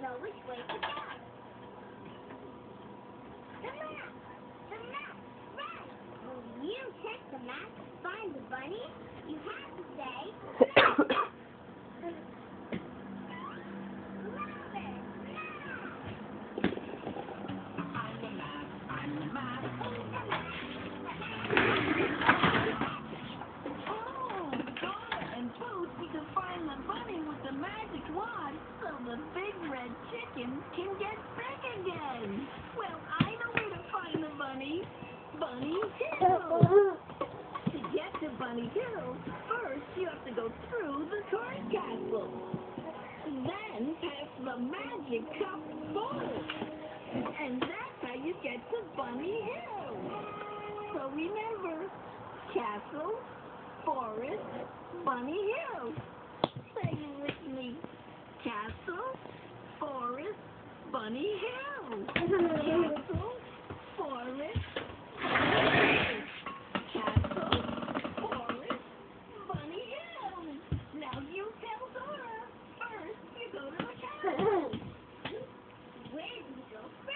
Know which way to go. The map! The map! Right! When you check the map to find the bunny, you have to say... I'm the map! I'm the map! Oh, Dora and Boots need to find the bunny with the magic wand so the big red chicken can get big again. Well, I know where to find the bunny. Bunny Hill. To get to Bunny Hill, first you have to go through the card castle. Then pass the magic cup forest. And that's how you get to Bunny Hill. So remember, castle, forest, Bunny Hill. Say it with me. Castle, forest, Bunny Hill. Castle, forest, castle, forest, Bunny Hill. Now you tell Dora. First, you go to the castle. Where do you go first?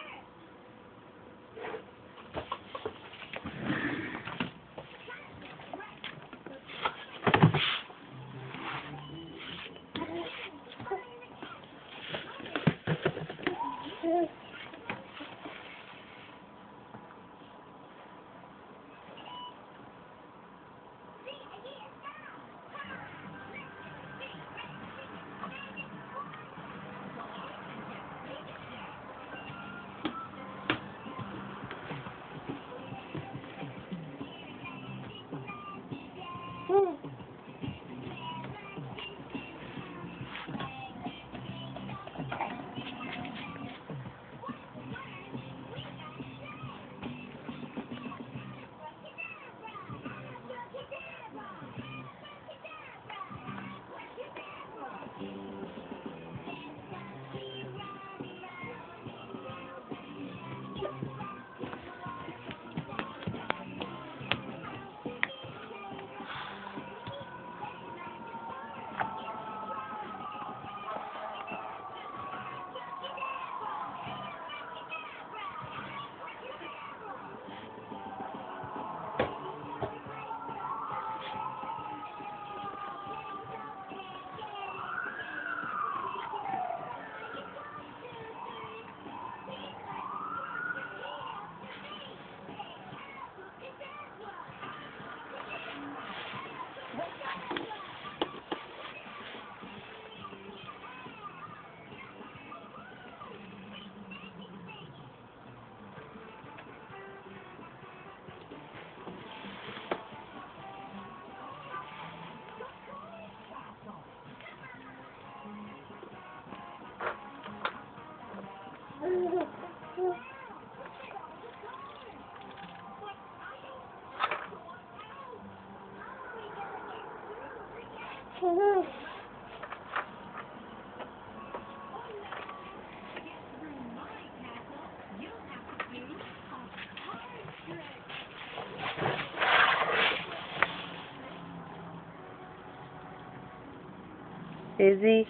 Izzy.